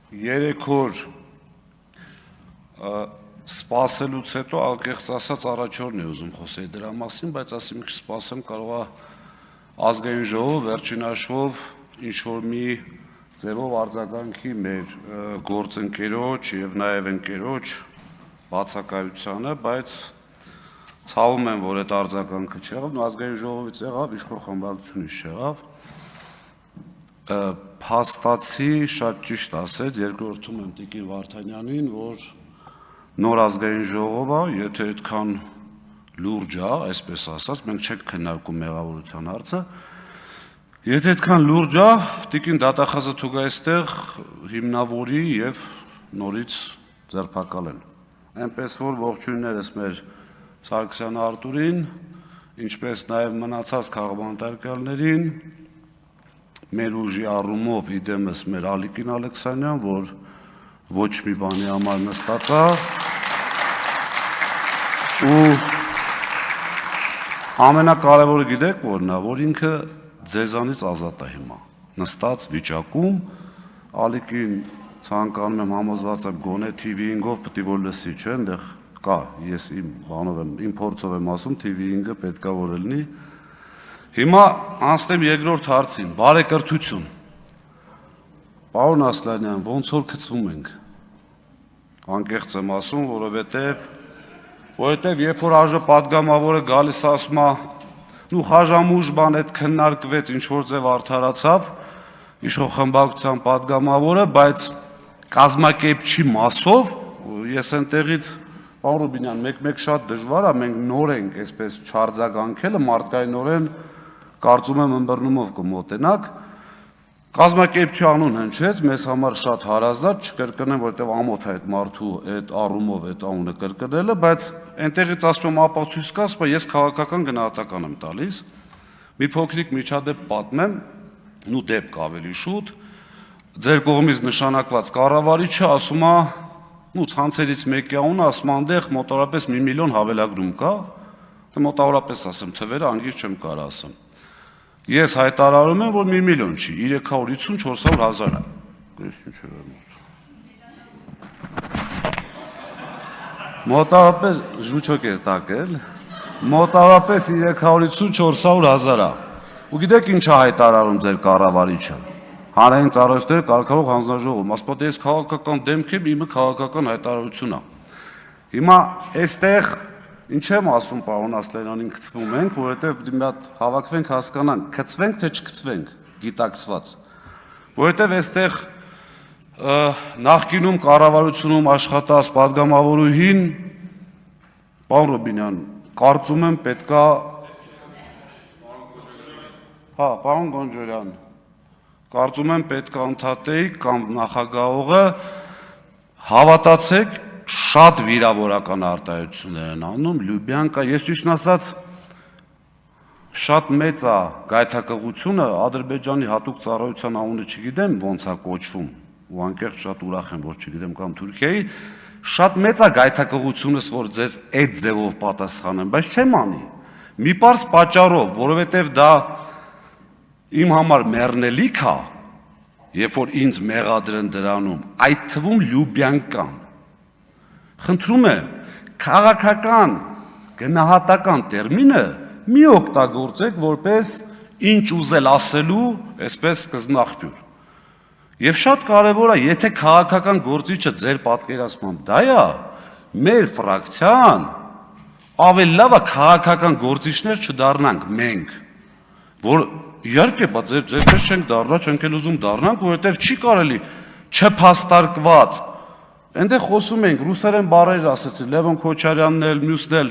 Երեք օր սպասելուց հետո անկեղծ ասած առաջ օրն է ուզում խոսել դրա մասին, բայց ասեմ ինչ սպասեմ կարող է ազգային ժողով վերջին հաշվով ինչ որ մի ձևով արձագանքի մեր գործընկերոջ եւ նաեւ ընկերոջ բացակայությանը, բայց ցավում եմ, որ այդ արձագանքը չեղավ, ազգային ժողովից եղավ, իշխող խմբակցությունից չեղավ։ Փաստացի շատ ճիշտ ասեց, երկրորդում եմ Տիկին Վարդանյանին, որ նոր ազգային ժողովը, եթե այդքան լուրջ է, այսպես ասած, մենք չենք քննարկում մեղավորության հարցը, եթե այդքան լուրջ է, Տիկին դատախազը թողա այստեղ հիմնավորի եւ նորից ձերբակալեն։ Այնպես որ ողջույններս մեր Սարգսյան Արտուրին, ինչպես նաեւ մնացած քաղաքապետարներին, մեր ուժի առումով իդեմս մեր Ալիկին Ալեքսանյան, որ ոչ մի բանի համար նստած է ու ամենակարևորը գիտեք որն է, որ ինքը ձեզանից ազատ է հիմա նստած վիճակում Ալիկին ցանկանում եմ համոզված եմ գոնե TV5-ով պետք է որ լսի, չէ՞, այնտեղ կա, ես իմ բանով եմ, իմ փորձով եմ ասում, TV5-ը պետքա որ լինի։ Հիմա անցնեմ երկրորդ հարցին, բարեկրթություն։ Պարոն Ասլանյան, ոնց որ գծվում ենք։ Անկեղծ եմ ասում, որովհետև երբ որ ԱԺ պատգամավորը գալիս ասում է, ու խաժամուժ բան այդ քննարկվեց, ինչ որ ձև արդարացավ, իշխող խմբակցության պատգամավորը, բայց կազմակերպչի մասով, ես այնտեղից պարոն Ռուբինյան, մեկ շատ դժվար է, մենք նոր ենք այսպես չարձագանքելը, մարդկայնորեն կարծում եմ ըմբռնումով կմոտենաք, կազմակերպչի անուն հնչեց, մեզ համար շատ հարազատ, չկրկնեմ, որովհետև ամոթ է այդ մարդու այդ առումով այդ անունը կրկնելը, բայց այնտեղից ասում եմ ապացույց կա, ասում ես քաղաքական գնահատական եմ տալիս, մի փոքրիկ միջադեպ պատմեմ, ու դեպք ավելի շուտ, ձեր կողմից նշանակված կառավարիչը ասում է, ցանցերից մեկի անունը ասում այնտեղ մոտավորապես 1 միլիոն հավելագրում կա, մոտավորապես ասեմ թվերը անգիր չեմ կարող ասեմ։ Ես հայտարարում եմ, որ 1 միլիոն չի, 350-400 հազար է։ Ես ինչ եմ։ Մոտավորապես ժուչոկ էր տակել, մոտավորապես 350-400 հազար է։ Ու գիտեք ինչ է հայտարարում ձեր կառավարիչը։ Հանրային ծառայությունների կարգավորող հանձնաժողովում, ասում է ես քաղաքական դեմք եմ, իմը քաղաքական հայտարարություն է։ Հիմա այստեղ ինչ եմ ասում պարոն Ասլանյանին գծվում ենք, որովհետև մի հատ հավաքվենք հասկանանք, գծվենք թե չգծվենք, գիտակցված։ Որովհետև այստեղ նախկինում կառավարությունում աշխատած պատգամավորուհին պարոն Ռուբինյան, կարծում եմ պետքա պարոն Գոնջորյան, կարծում եմ պետք է ընդհատեիք կամ նախագահողը հավատացեք շատ վիրավորական արտահայտություններ են անում, Լյուբյանկա, ես ճիշտն ասած շատ մեծ է գայթակղությունը, Ադրբեջանի հատուկ ծառայության անունը չգիտեմ ոնց է կոչվում, ու անկեղծ շատ ուրախ եմ, որ չգիտեմ կամ Թուրքիայի, շատ մեծ է գայթակղությունս, որ ձեզ այդ ձևով պատասխանեմ, բայց չեմ անի, մի պարզ պատճառով, որովհետև դա իմ համար մեռնելիք է, երբ որ ինձ մեղադրեն դրանում, այդ թվում Լյուբյանկան։ Խնդրում եմ, քաղաքական գնահատական տերմինը մի օգտագործեք որպես ինչ ուզել ասելու, այսպես սկզբնաղբյուր։ Եվ շատ կարևոր է, եթե քաղաքական գործիչը ձեր պատկերացմամբ դա է, մեր ֆրակցիան ավելի լավ է քաղաքական գործիչներ չդառնանք մենք, որ իհարկե, բայց ձեր պես չենք դառնա, չենք էլ ուզում դառնանք, որովհետև չի կարելի չփաստարկված Այնտեղ խոսում ենք, ռուսերեն բառեր ասացին, Լևոն Քոչարյանն էլ, մյուսն էլ,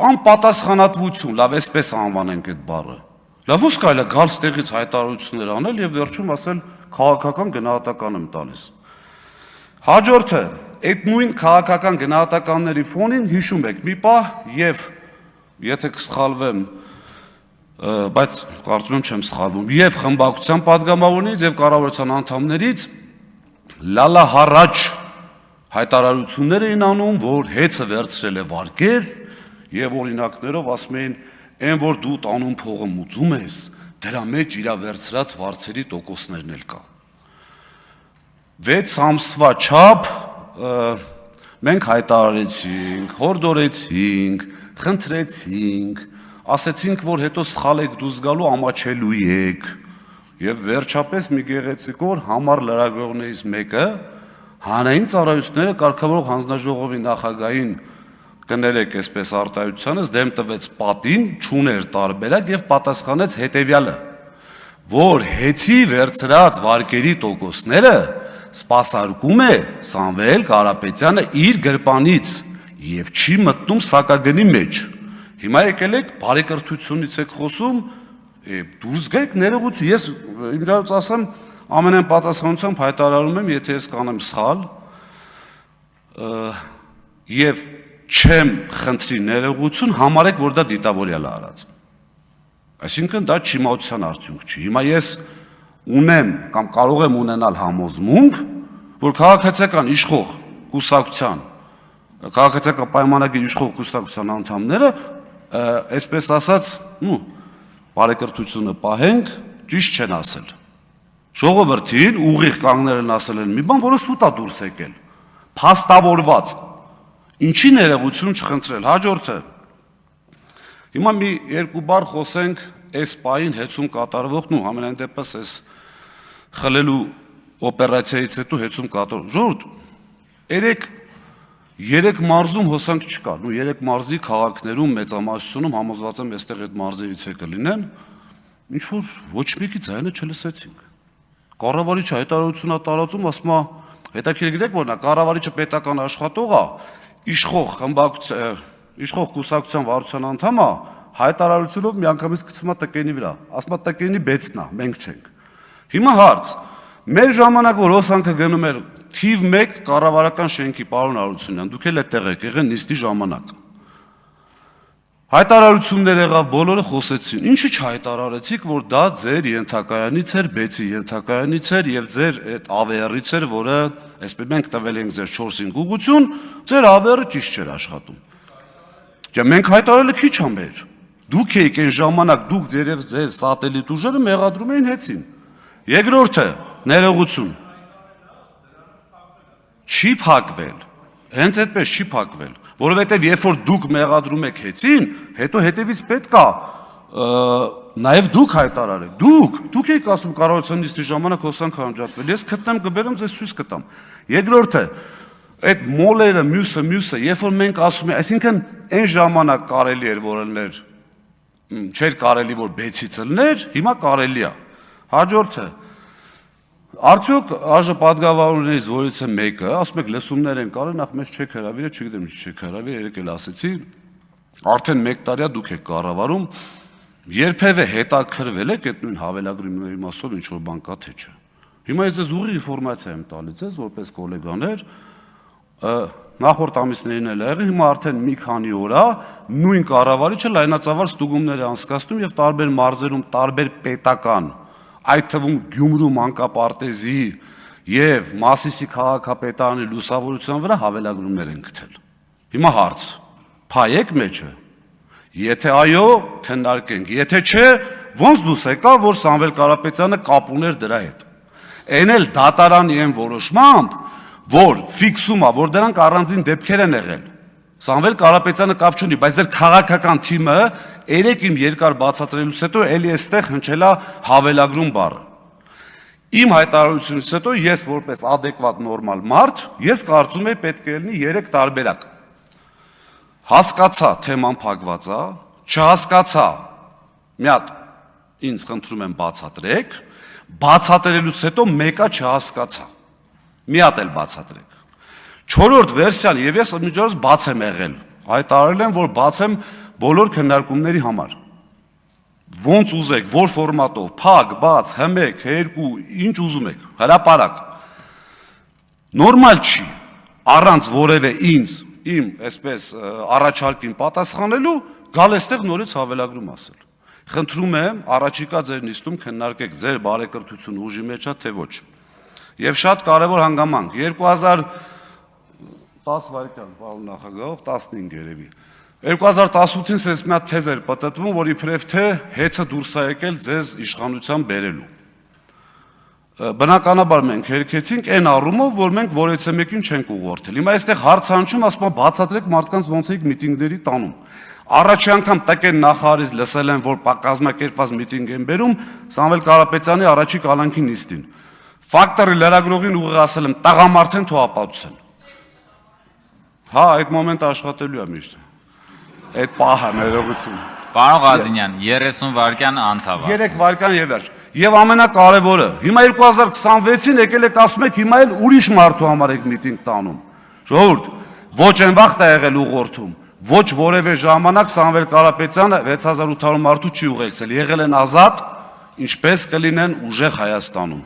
անպատասխանատվություն, լավ, այսպես անվանենք այդ բառը։ Լավ ո՞ւս կարելի է գալ ստեղից հայտարարություններ անել եւ վերջում ասել քաղաքական գնահատական եմ տալիս։ Հաջորդը, այդ նույն քաղաքական գնահատականների ֆոնին հիշում եք մի պահ եւ եթե կսխալվեմ, բայց կարծում եմ չեմ սխալվում, եւ խմբակցության падգամավորներից եւ կառավարության անդամներից լալա հառաջ հայտարարություններ էին անում, որ հեծը վերցրել է վարկեր եւ օրինակներով ասում էին, այն որ դու տանում փողը մուծում ես, դրա մեջ իր վերցրած վարձերի տոկոսներն էլ կա։ 6 ամսվա չափ մենք հայտարարեցինք, հորդորեցինք, խնդրեցինք, ասեցինք, որ հետո սխալ եք դուրս գալու ամաչելու եք, եւ վերջապես մի գեղեցիկ օր համար լրագրողներից մեկը հանրային ծառայությունները կարգավորող հանձնաժողովի նախագահին կներեք այսպես արտահայտությանս դեմ տվեց պատին, չուներ տարբերակ եւ պատասխանեց հետեւյալը, որ հեծի վերցրած վարկերի տոկոսները սպասարկում է Սամվել Կարապետյանը իր գրպանից եւ չի մտնում սակագնի մեջ։ Հիմա եկել եք բարեկրթությունից եք խոսում, դուրս գայք ներողություն, ես իմ ջանից ասեմ ամենայն պատասխանությամբ հայտարարում եմ, եթե ես կանեմ սխալ եւ չեմ խնդրի ներողություն, համարեք, որ դա դիտավորյալ է արած։ Այսինքն դա չիմացության արդյունք չի։ Հիմա ես ունեմ կամ կարող եմ ունենալ համոզմունք, որ քաղաքացիական իշխող կուսակցության, քաղաքացիական պայմանագիր իշխող կուսակցության անդամները, այսպես ասած, բարեկրթությունը պահենք, ճիշտ չեն ասել։ Ժողովրդին ուղիղ կանգնել են ասել են մի բան, որը սուտ է դուրս եկել, փաստավորված։ Ինչի ներողություն չխնդրել, հաջորդը։ Հիմա մի երկու բառ խոսենք այս պահին հեծում կատարվողն ու ամենայն դեպս այս խլելու օպերացիայից հետո հեծում կատարող։ Ժողովուրդ, երեք մարզում հոսանք չկա, 3 մարզի քաղաքներում մեծամասնությունում համոզված եմ այստեղ այդ մարզերից է կլինեն, ինչ որ ոչ մեկի ձայնը չլսեցինք։ Կառավարիչը հայտարարություն է տարածում, ասում է, հետաքրքիր գիտեք որն է, կառավարիչը պետական աշխատող է, իշխող կուսակցության վարչության անդամ է, հայտարարությունով միանգամից գցում է տկենի վրա, ասում է տկենի բեցն է, մենք չենք։ Հիմա հարց, մեր ժամանակ որ հոսանքը գնում էր թիվ 1 կառավարական շենքի, պարոն Հարությունյան, դուք էլ այդտեղ եք եղել նիստի ժամանակ։ Հայտարարություններ եղավ, բոլորը խոսեցին, ինչի չհայտարարեցիք, որ դա ձեր ենթակայանից էր, բեցի ենթակայանից էր եւ ձեր այդ ավերից էր, որը այսպես մենք տվել ենք ձեր 4-ին ուղղություն, ձեր ավերը ճիշտ չէր աշխատում։ Դե մենք հայտարարելը քիչ ա մեր։ Դուք եք այն ժամանակ, դուք ձեր սատելիտ ուժերը մեղադրում էին հեծին։ Երկրորդը, ներողություն։ Չի փակվել, հենց այդպես չի փակվել, որովհետև երբ որ դուք մեղադրում եք հեծին, հետո հետևից պետք է նաև դուք հայտարարեք, դուք եք ասում կառավարության նիստի ժամանակ հոսանք անջատվել, ես գտնեմ կբերեմ ձեզ ցույց կտամ։ Երկրորդը, այդ մոլերը մյուսը, երբ որ մենք ասում ենք, այսինքն այն ժամանակ կարելի էր որ ելներ, չէր կարելի որ բեցից ելներ, հիմա կարելի է։ Հաջորդը, արդյոք ԱԺ պատգամավորներից որից է մեկը, ասում եք լսումներ են կարել, նախ մեզ չեք հրավիրել, չգիտեմ ինչ չեք հրավիրել, երեք էլ ասեցի, արդեն 1 տարի է դուք եք կառավարում, երբևէ հետաքրվել եք այդ նույն հավելագրի նույն մասով ինչ որ բան կա թե չէ։ Հիմա ես ձեզ ուղիղ ինֆորմացիա եմ տալիս, որպես գոլեգաներ, նախորդ ամիսներին էլ եղել, հիմա արդեն մի քանի օր է նույն կառավարիչը լայնածավալ ստուգումներ է անցկացնում եւ տարբեր մարզերում տարբեր պետական, այդ թվում Գյումրու մանկապարտեզի եւ Մասիսի քաղաքապետարանի լուսավորության վրա հավելագրումներ են գտել։ Հիմա հարց. փայեք մեջը։ Եթե այո, քննարկենք, եթե չէ, ոնց դուս եկա, որ Սամվել Կարապետյանը կապ ուներ դրա հետ։ Այն էլ դատարանի այն որոշմամբ, որ ֆիքսում է, որ դրանք առանձին դեպքեր են եղել։ Սամվել Կարապետյանը կապ չունի, բայց ձեր քաղաքական թիմը երեք իմ երկար բացատրելուց հետո էլի էստեղ հնչել է հավելագրում բառը։ Իմ հայտարարությունից հետո ես որպես adekvat նորմալ մարդ, ես կարծում եմ պետք է լինի 3 տարբերակ։ Հասկացա թեման փակված է, չհասկացա, մի հատ ինձ խնդրում եմ բացատրեք, բացատրելուց հետո մեկը չհասկացա։ Մի հատ էլ բացատրեք։ 4-րդ վերսիան եւ ես միջոցով բաց եմ եղել։ Հայտարարել եմ, որ բաց եմ բոլոր քննարկումների համար։ Ոնց ուզեք, որ ֆորմատով, փակ, բաց, հմեք, երկու, ինչ ուզում եք, հրապարակ։ Նորմալ չի առանց որևէ ինձ իմ այսպես առաջարկին պատասխանելու գալ այստեղ նորից հավելագրում ասել։ Խնդրում եմ, առաջիկա ձեր նիստում քննարկեք ձեր բարեկրթությունը ուժի մեջ է թե ոչ։ Եվ շատ կարևոր հանգամանք 10 վայրկյան, պարոն նախագահող, 15 երևի։ 2018-ին սենց մի հատ թեզ էր պտտվում, որ իբրև թե հեծը դուրս է եկել ձեզ իշխանության բերելու։ բնականաբար մենք հերքեցինք այն առումով, որ մենք որևէ մեկին չենք ուղղորդել։ Հիմա այստեղ հարց հնչում, ասում եմ, բացատրեք մարդկանց ոնց եք միտինգների տանում։ Առաջի անգամ տկեն նախարարից լսել են, որ կազմակերպված միտինգ են բերում Սամվել Կարապետյանի առաջի կալանքի նիստին։ Ֆակտորի լրագրողին ուղիղ ասել եմ, տղամարդ են թող ապացուցեն։ Հա, այդ մոմենտը աշխատելու է միշտ։ Այդ պահը ներողություն։ Պարոն Ղազինյան, 30 վայրկյան անցավ։ 3 վայրկյան եւ վերջ։ Եվ ամենակարևորը, հիմա 2026-ին եկել եք ասում եք, հիմա էլ ուրիշ մարդու համար եք միտինգ տանում։ Ժողովուրդ, ոչ այն վաղտ է եղել ուղղորդում, ոչ որևէ ժամանակ Սամվել Կարապետյանը 6800 մարդու չի ուղեկցել, եղել են ազատ, ինչպես կլինեն ուժեղ Հայաստանում։